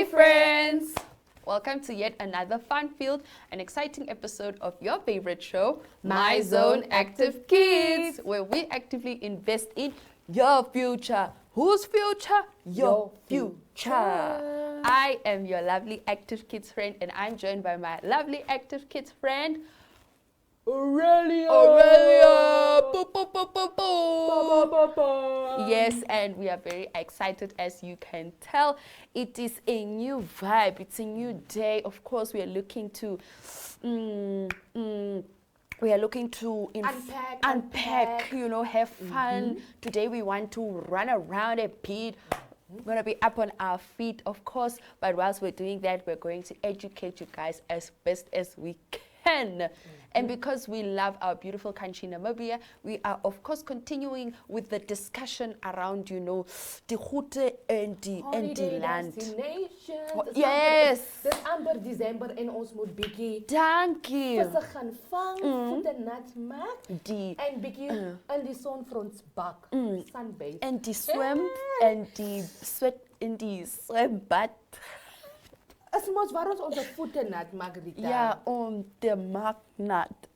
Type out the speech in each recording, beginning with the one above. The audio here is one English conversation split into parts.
Hi friends! Welcome to yet another fun-filled and exciting episode of your favorite show, My Zone Active Kids, where we actively invest in your future. Whose future? Your future. I am your lovely Active Kids friend, and I'm joined by my lovely Active Kids friend, Aurelia! Boo, boo, boo, boo, boo. Yes, and we are very excited, as you can tell. It is a new vibe. It's a new day. Of course, we are looking to unpack, you know, have fun. Today we want to run around a bit. We're going to be up on our feet, of course, but whilst we're doing that, we're going to educate you guys as best as we can. And because we love our beautiful country, Namibia, we are, of course, continuing with the discussion around, you know, the Goede and the land. Yes. Dis amper December en ons moet bietjie Dankie. visse gaan vang, voete nat maak Die en bietjie in die sonfront bak, sunbathe. and the swim and the sweat in the swembad. Is mos waar ons onze voete nat maak, Rita. Yeah, on the magnet.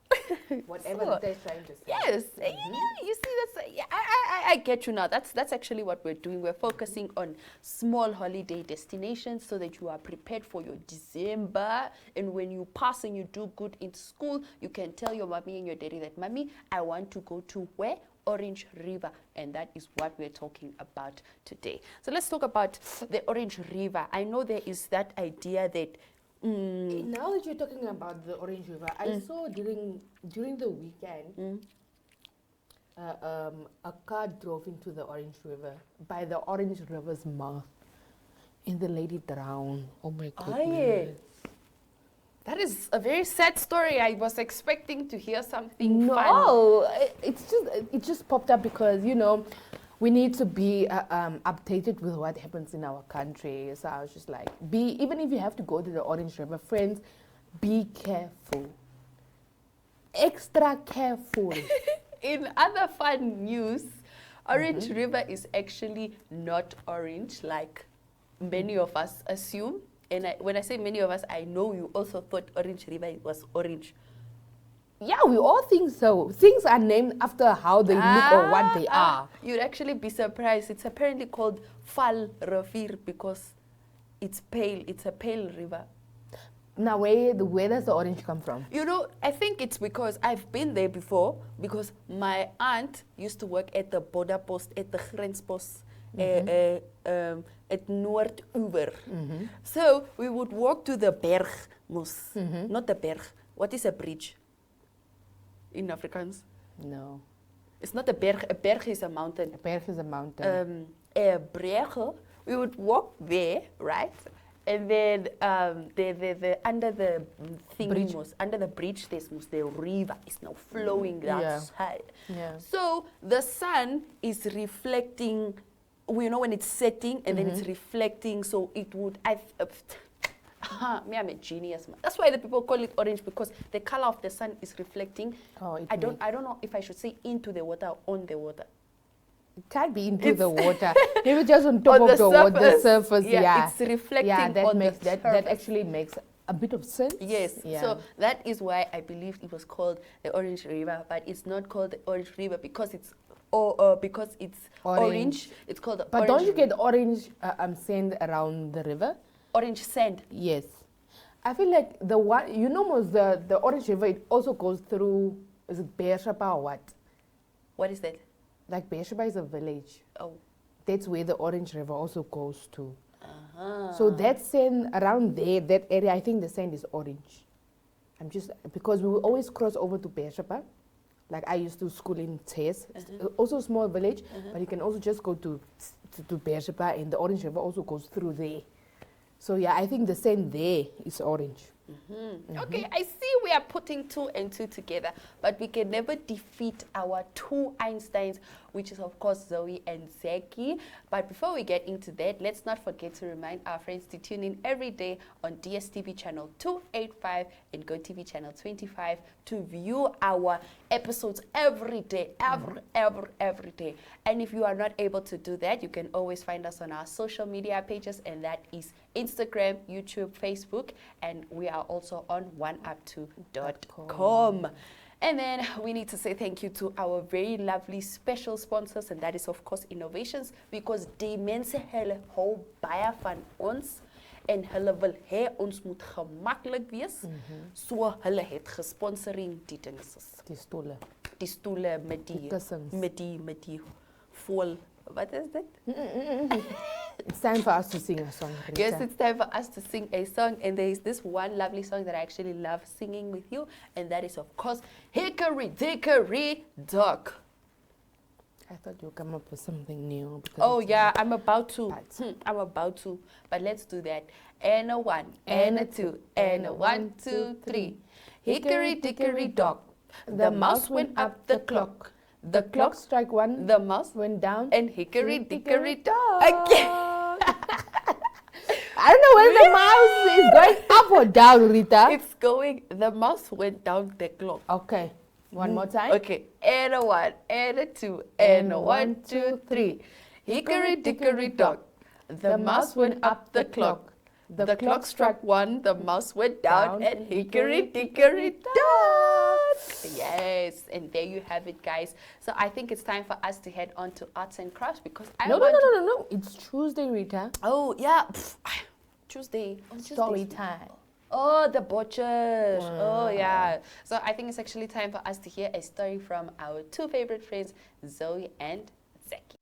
Whatever So, they're trying to say. Yes, yeah, you see, that's I get you now. That's actually what we're doing. We're focusing on small holiday destinations so that you are prepared for your December. And when you pass and you do good in school, you can tell your mommy and your daddy that, Mommy, I want to go to where? Orange River, and that is what we're talking about today. So let's talk about the Orange River. I know there is that idea that Now that you're talking about the Orange River, I saw during the weekend a car drove into the Orange River by the Orange River's mouth, and the lady drowned. Oh my goodness! yeah. That is a very sad story. I was expecting to hear something fun. No, it just popped up because, you know, we need to be updated with what happens in our country. So I was just like, even if you have to go to the Orange River, friends, be careful. Extra careful. In other fun news, Orange River is actually not orange like many of us assume. And when I say many of us, I know you also thought Orange River was orange. Yeah, we all think so. Things are named after how they look or what they are. You'd actually be surprised. It's apparently called Val Rivier because it's pale. It's a pale river. Now, where does the orange come from? You know, I think it's because I've been there before because my aunt used to work at the border post, at the grenspost. At Noordoever. So we would walk to the berg, not the berg. What is a bridge in Afrikaans? No. It's not a berg. A berg is a mountain. A berg is a mountain. A brege, we would walk there, right? And then the under the thing Bridge. under the bridge, the river is now flowing outside. Yeah. So the sun is reflecting. You know, when it's setting and then it's reflecting, so it would. I'm a genius, man. That's why the people call it orange, because the color of the sun is reflecting. Oh, I don't know if I should say into the water or on the water. It can't be into the water. Maybe just on top of the surface. Yeah, it's reflecting that on that actually makes a bit of sense. Yes, Yeah. so that is why I believe it was called the Orange River, but it's not called the Orange River because it's orange. It's called the But orange don't you river. get orange sand around the river? Orange sand? Yes. I feel like the one, you know, most the Orange River, it also goes through, is it Beersheba or what? What is that? Like Beersheba is a village. Oh. That's where the Orange River also goes to. Uh-huh. So that sand around there, that area, I think the sand is orange. Because we will always cross over to Beersheba. Like I used to school in Tes, also a small village, but you can also just go to Beersheba, and the Orange River also goes through there. So yeah, I think the sand there is orange. Okay, I see we are putting 2 and 2 together, but we can never defeat our 2 Einsteins, which is of course Zoey and Zacky. But before we get into that, let's not forget to remind our friends to tune in every day on DSTV channel 285 and GoTV channel 25 to view our episodes every day, every day. And if you are not able to do that, you can always find us on our social media pages, and that is Instagram, YouTube, Facebook, and we are also on oneup2.com. And then we need to say thank you to our very lovely special sponsors, and that is of course Innovations, because die mense hulle hou baie van ons en hulle wil hê ons moet gemaklik wees. So hulle het gesponsoring die dinges. Die stoele met die vol. What is that? It's time for us to sing a song. Rita. Yes, it's time for us to sing a song, and there is this one lovely song that I actually love singing with you, and that is of course Hickory Dickory Dock. I thought you'd come up with something new. Oh yeah, I'm about to. I'm about to. But let's do that. And a 1, and a 2, and a 1, 2, 3. Hickory Dickory Dock. The mouse went up the clock. The clock struck 1. The mouse went down. And hickory dickory dock. Again. I don't know whether the mouse is going up or down, Rita. It's going. The mouse went down the clock. Okay. One more time. Okay. And a 1, and a 2, and a 1, 2, 3. Hickory dickory dock. The mouse went up the clock. The clock struck 1. The mouse went down, and hickory dickory dock. Yes, and there you have it, guys. So I think it's time for us to head on to arts and crafts, because No. It's Tuesday, Rita. Oh yeah, Tuesday. Story time. Oh, the butchers. Oh yeah. So I think it's actually time for us to hear a story from our 2 favorite friends, Zoey and Zacky.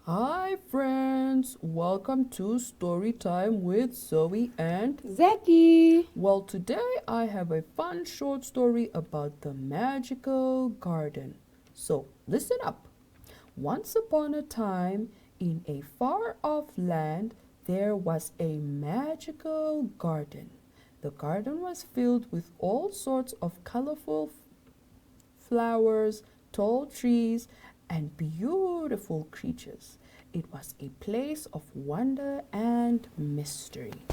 Hi friends, welcome to Story Time with Zoey and Zacky. Well, today I have a fun short story about the magical garden. So listen up. Once upon a time, in a far-off land, there was a magical garden. The garden was filled with all sorts of colorful flowers, tall trees, and beautiful creatures. It was a place of wonder and mystery.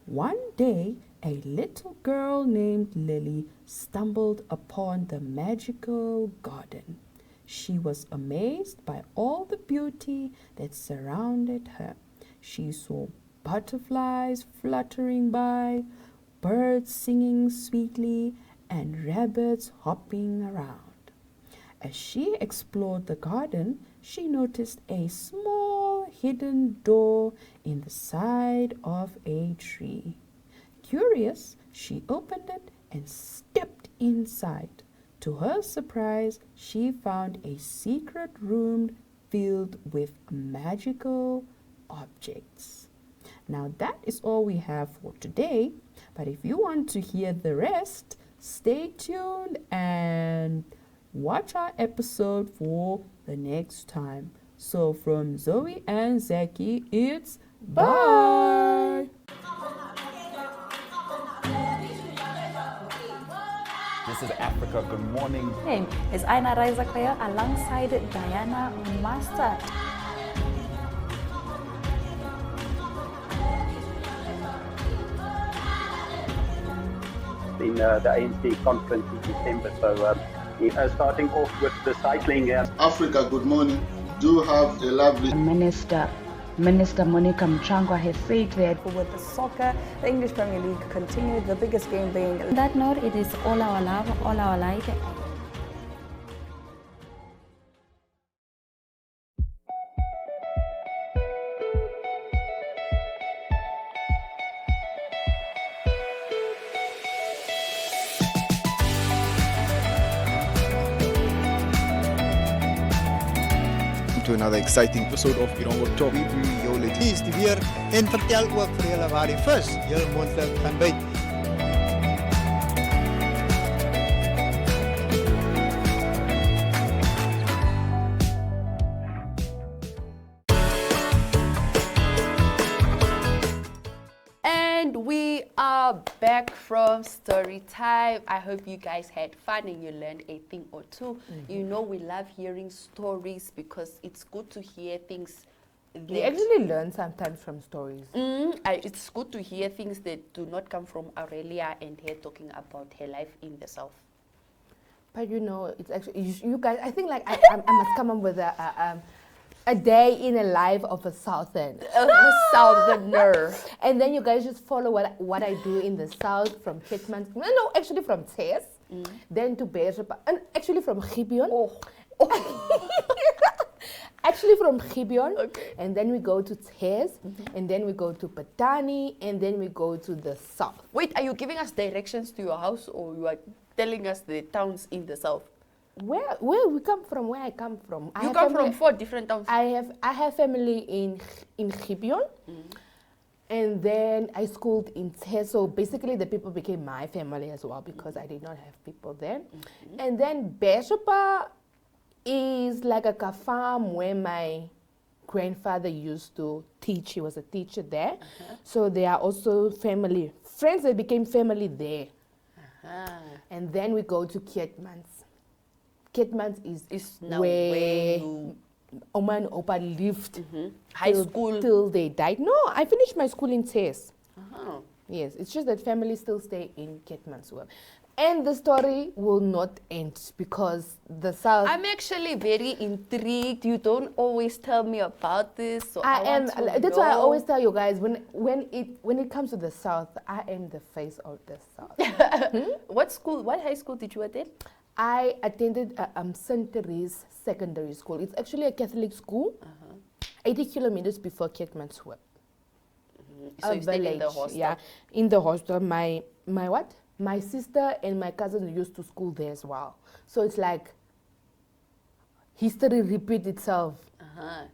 One day, a little girl named Lily stumbled upon the magical garden. She was amazed by all the beauty that surrounded her. She saw butterflies fluttering by, birds singing sweetly, and rabbits hopping around. As she explored the garden, she noticed a small hidden door in the side of a tree. Curious, she opened it and stepped inside. To her surprise, she found a secret room filled with magical objects. Now that is all we have for today, but if you want to hear the rest, stay tuned and watch our episode for the next time. So from Zoey and Zacky, it's bye. This is Africa. Good morning. My name is Aina Raizakaya alongside Diana Mustard. In the ANC conference in December. So starting off with the cycling. Africa, good morning. Do have a lovely Minister Monica Mchangwa has said that with the soccer, the English Premier League continued, the biggest game being. On that note, it is all our love, all our light. To another exciting episode of Irongo Talk. Julle is weer en vertel ook vir julle waar die vis julle moontlik gaan byt. are back from story time. I hope you guys had fun and you learned a thing or two. You know we love hearing stories because it's good to hear things. We actually learn sometimes from stories. It's good to hear things that do not come from Aurelia and her talking about her life in the South. But you know, it's actually, you guys, I think like I must come up with a day in a life of a Southern. A Southerner. And then you guys just follow what I do in the South from Kitmans. No, actually from Tes. Then to Beersheba. And actually from Gibeon. Actually from Gibeon. Okay. And then we go to Tes. And then we go to Patani. And then we go to the South. Wait, are you giving us directions to your house or you are telling us the towns in the South? Where we come from, where I come from. You come from 4 different towns. I have family in Gibeon. And then I schooled in Tes. So basically the people became my family as well because I did not have people there. And then Beersheba is like a farm where my grandfather used to teach. He was a teacher there. So they are also family. Friends that became family there. And then we go to Kietmans. Kietmans is now where Oma and Opa lived high school till they died. No, I finished my school in Tes. Yes, it's just that families still stay in Kietmans. And the story will not end because the South. I'm actually very intrigued. You don't always tell me about this. So I am. That's why I always tell you guys when it comes to the South, I am the face of the South. What high school did you attend? I attended St. Therese Secondary School. It's actually a Catholic school, 80 kilometers before Kietmanshoop. So you stayed in the hostel? Yeah, in the hostel. My what? My sister and my cousin used to school there as well. So it's like history repeats itself.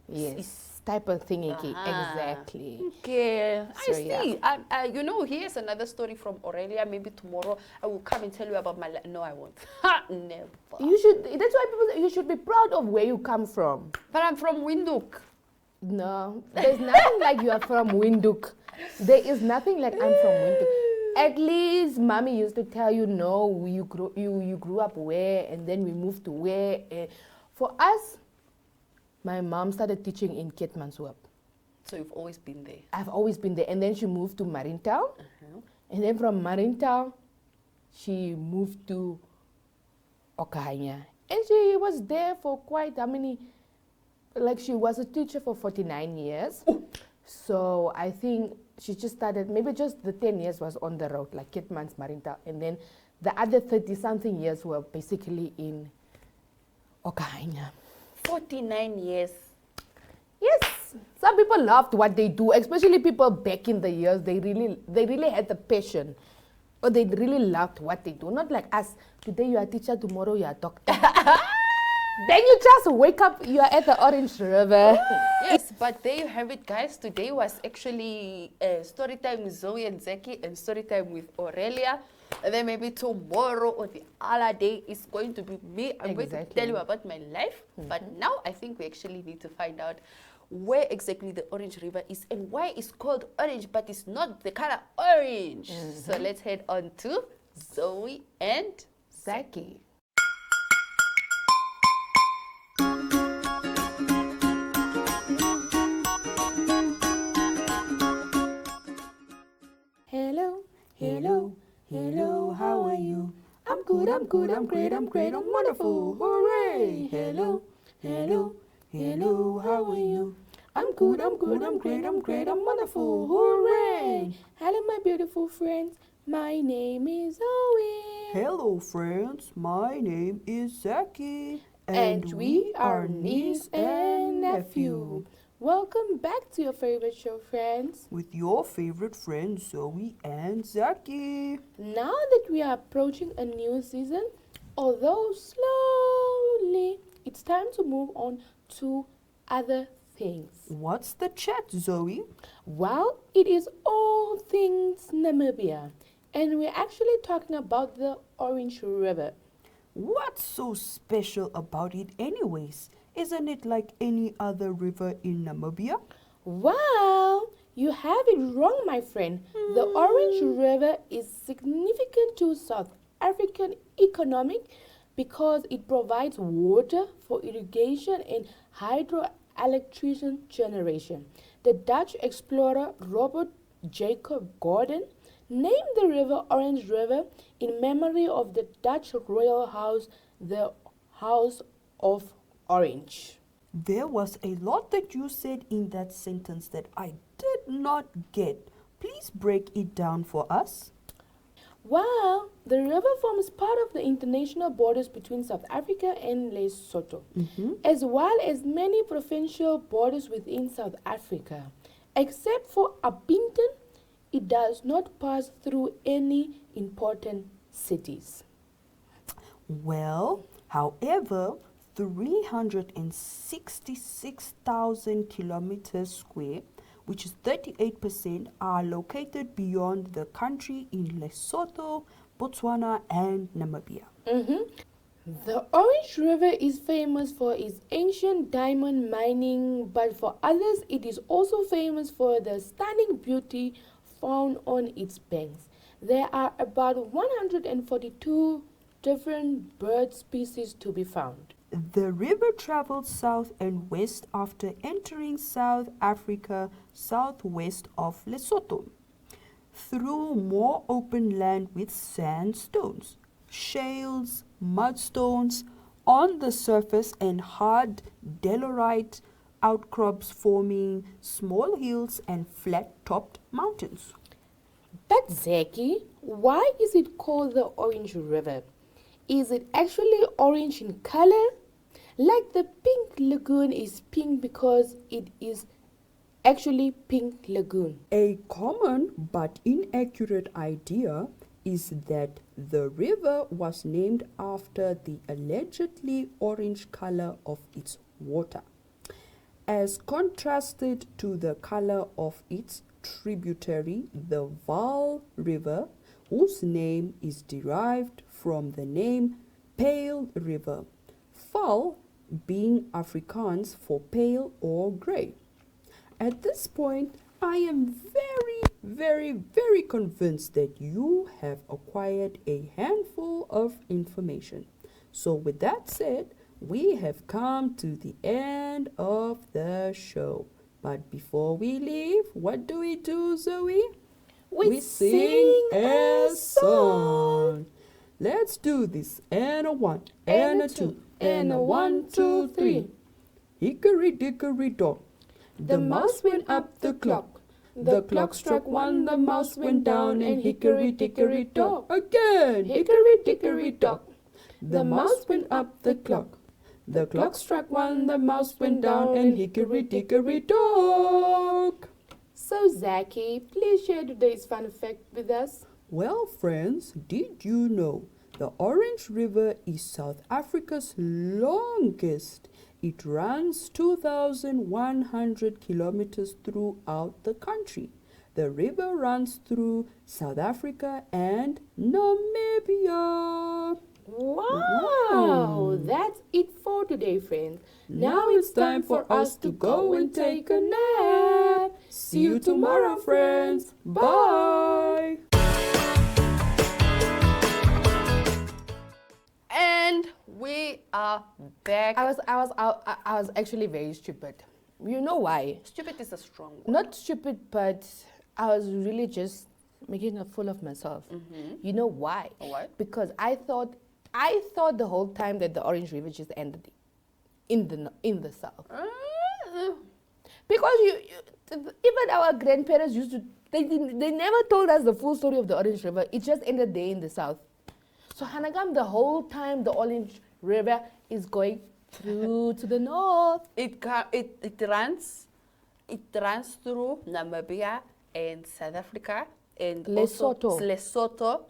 Yes. It's type of thing, exactly. Okay, So, I see. yeah. You know, here's another story from Aurelia. Maybe tomorrow I will come and tell you about my life. No, I won't. Never. You should. That's why people say you should be proud of where you come from. But I'm from Windhoek. No, there's nothing like you are from Windhoek. There is nothing like I'm from Windhoek. At least mommy used to tell you, no, you grew up where, and then we moved to where. For us, my mom started teaching in Kietmanshoop. So you've always been there? I've always been there. And then she moved to Marintown. And then from Marintown, she moved to Okahanya. And she was there for quite she was a teacher for 49 years. So I think she just started, maybe just the 10 years was on the road, like Kietmans, Marintown. And then the other 30-something years were basically in Okahanya. 49 years. Yes. Some people loved what they do, especially people back in the years. They really had the passion. Or they really loved what they do. Not like us. Today you are a teacher, tomorrow you are a doctor. Then you just wake up, you are at the Orange River. Yes, but there you have it, guys. Today was actually story time with Zoey and Zacky and story time with Aurelia. And then maybe tomorrow or the other day is going to be me. I'm going to tell you about my life. But now I think we actually need to find out where exactly the Orange River is and why it's called orange, but it's not the color orange. So let's head on to Zoey and Zacky. Hello, how are you? I'm good, I'm great, I'm wonderful, hooray! Hello, how are you? I'm good, I'm great, I'm wonderful, hooray! Hello, my beautiful friends. My name is Zoey. Hello, friends. My name is Zacky. And we are niece and nephew. Welcome back to your favorite show, friends. With your favorite friends, Zoey and Zacky. Now that we are approaching a new season, although slowly, it's time to move on to other things. What's the chat, Zoey? Well, it is all things Namibia. And we're actually talking about the Orange River. What's so special about it anyways? Isn't it like any other river in Namibia? Well, You have it wrong, my friend. The Orange River is significant to South African economic because it provides water for irrigation and hydroelectricity generation. The Dutch explorer Robert Jacob Gordon named the river Orange River in memory of the Dutch royal house, the House of Orange. There was a lot that you said in that sentence that I did not get. Please break it down for us. Well, the river forms part of the international borders between South Africa and Lesotho, as well as many provincial borders within South Africa. Except for Upington, it does not pass through any important cities. Well, however, 366,000 kilometers square, which is 38%, are located beyond the country in Lesotho, Botswana, and Namibia. The Orange River is famous for its ancient diamond mining, but for others, it is also famous for the stunning beauty found on its banks. There are about 142 different bird species to be found. The river travels south and west after entering South Africa southwest of Lesotho, through more open land with sandstones, shales, mudstones on the surface, and hard diorite outcrops forming small hills and flat-topped mountains. But Zacky, why is it called the Orange River? Is it actually orange in color? Like the Pink Lagoon is pink because it is actually Pink Lagoon. A common but inaccurate idea is that the river was named after the allegedly orange color of its water, as contrasted to the color of its tributary, the Vaal River, whose name is derived from the name Pale River, Vaal being Afrikaans for pale or grey. At this point, I am very convinced that you have acquired a handful of information. So with that said, we have come to the end of the show. But before we leave, what do, Zoe? We sing a song. Let's do this. And a 1, and a 2, and a 1, 2, 3. Hickory dickory dock. The mouse went up the clock. The clock struck 1, the mouse went down, and hickory dickory dock. Again, hickory dickory dock. The mouse went up the clock. The clock struck 1, the mouse went down, and hickory dickory dock. So Zacky, please share today's fun fact with us. Well, friends, did you know the Orange River is South Africa's longest? It runs 2,100 kilometers throughout the country. The river runs through South Africa and Namibia. Wow, that's it for today, friends. Now it's time for us to go and take a nap. See you tomorrow, friends. Bye. And we are back. I was actually very stupid. You know why? Stupid is a strong word. Not stupid, but I was really just making a fool of myself. You know why? Why? Because I thought the whole time that the Orange River just ended in the south. Because even our grandparents used to, they never told us the full story of the Orange River. It just ended there in the south. So Hanagam, the whole time the Orange River is going through to the north. It runs through Namibia and South Africa and Lesotho. Lesotho.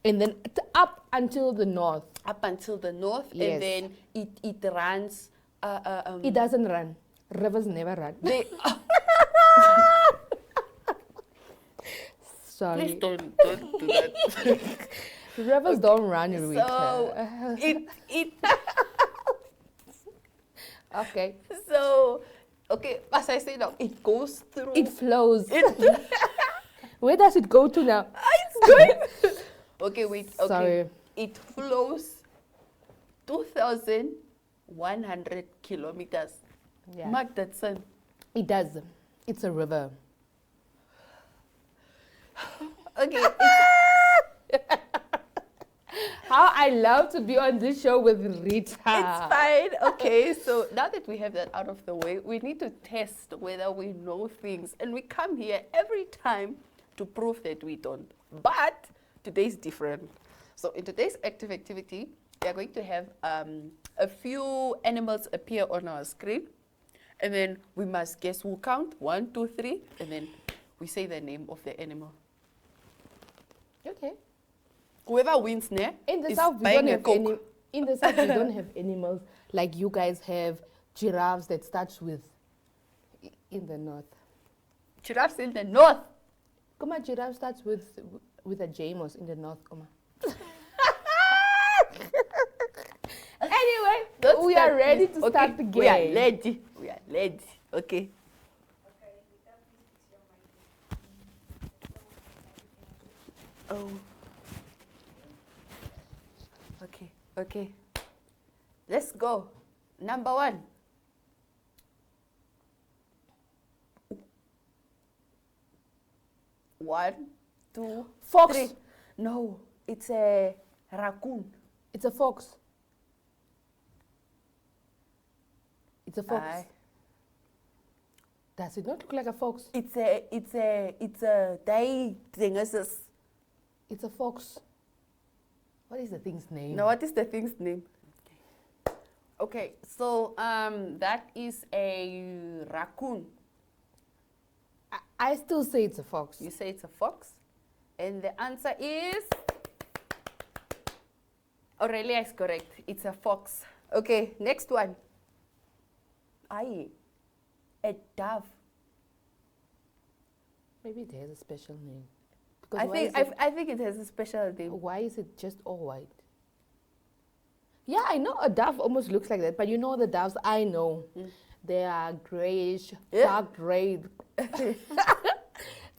And then up until the north. Up until the north, Yes. and then it runs. It doesn't run. Rivers never run. Sorry. Please don't do that. Rivers don't run, Rita. So it Okay. So Okay, as I say now, it goes through. It flows. Where does it go to now? It's going. Okay, wait. Okay. Sorry. It flows 2,100 kilometers. Yeah. Mark that, son. It does. It's a river. Okay. How I love to be on this show with Rita. It's fine. Okay, so now that we have that out of the way, we need to test whether we know things. And we come here every time to prove that we don't. But today's different. So in today's active activity, we are going to have a few animals appear on our screen. And then we must guess who count. 1, 2, 3. And then we say the name of the animal. Okay. Whoever wins there In the is south, we buying don't a have Coke. in the south, we don't have animals like you guys have. Giraffes that starts with in the north. Giraffes in the north. Come on, giraffe starts with a Jamos in the north. Come on. Anyway, we are ready to start the game. We are ready. We are ready. Okay. Oh. Okay. Okay. Let's go. Number 1. One, two, Fox. 3. No, it's a raccoon. It's a fox. It's a fox. Aye. Does it not look like a fox? It's a day thinguses. It's a fox. What is the thing's name? Now, what is the thing's name? Okay, so that is a raccoon. I still say it's a fox. You say it's a fox, and the answer is Aurelia is correct. It's a fox. Okay, next one. Aye, a dove. Maybe it has a special name. I think it has a special name. Why is it just all white? Yeah, I know a dove almost looks like that, but you know the doves I know. They are grayish, dark gray.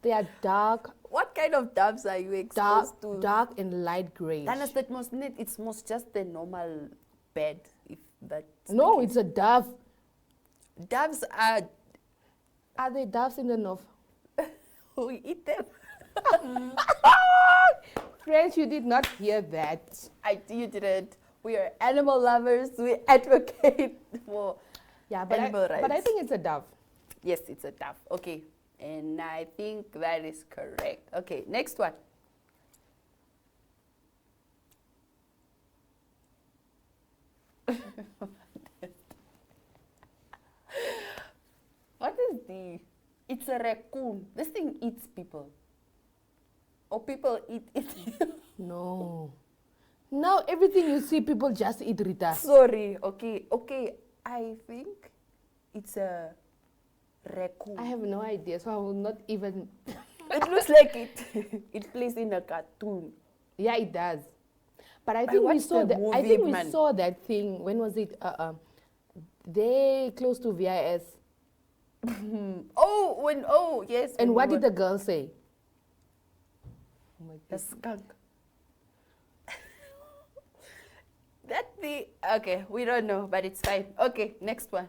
They are dark. What kind of doves are you exposed to? Dark and light gray. Then it's most neat. It's most just the normal bed, if that. No, it's a dove. Doves are. Are they doves in the north? We eat them. Friends, you did not hear that. You didn't. We are animal lovers. We advocate for animal rights. But I think it's a dove. Yes, it's a dove. Okay. And I think that is correct. Okay, next one. What is the... It's a raccoon. This thing eats people. Or people eat it. No. Now everything you see, people just eat, Rita. Sorry. Okay. Okay. I think it's a raccoon. I have no idea, so I will not even... It looks like it. It plays in a cartoon. Yeah, it does. But I think we saw that. I think we saw that thing. When was it? They close to VIS. Yes. And what did the girl say? Oh my God. The skunk. Okay, we don't know, but it's fine. Okay, next one.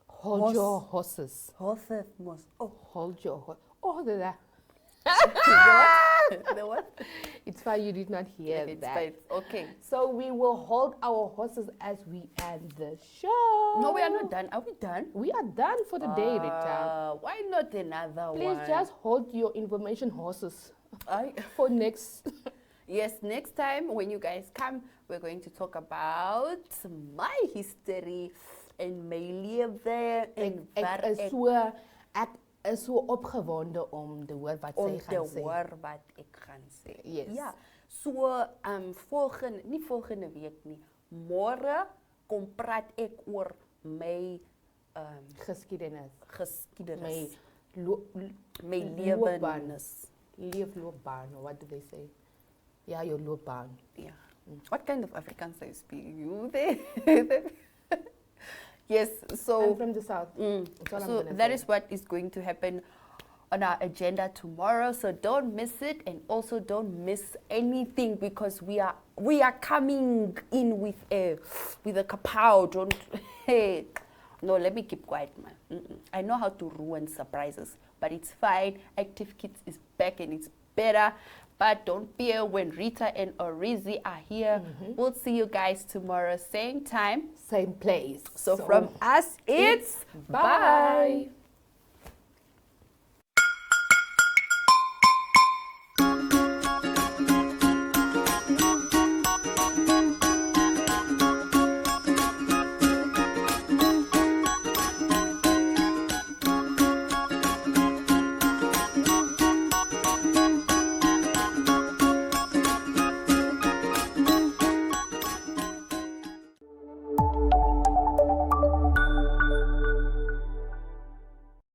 Hold your horses. Horses must. Oh, hold your horse. Oh, the the what? It's fine, you did not hear it's that. Fine. Okay. So we will hold our horses as we end the show. No, we are not done. Are we done? We are done for the day, Rita. Why not another one? Please just hold your information horses for next. Yes, next time when you guys come, we're going to talk about my history en my lewe en Ek is so opgewonde om te hoor wat sy gaan sê. Om te hoor wat ek gaan sê. Yes. Ja. So volgende week nie. Môre kom praat ek oor my geskiedenis. My lewenis. Leefloopbaan, what do they say? Ja, your loopbaan. Ja. What kind of Afrikaans are you speaking? You there? Yes, so I'm from the south. So that is what is going to happen on our agenda tomorrow. So don't miss it, and also don't miss anything, because we are coming in with a kapow. Don't hey. No, let me keep quiet, man. I know how to ruin surprises, but it's fine. Active Kids is back and it's better. But don't fear when Rita and Orizi are here. We'll see you guys tomorrow, same time, same place. So from us, it's bye.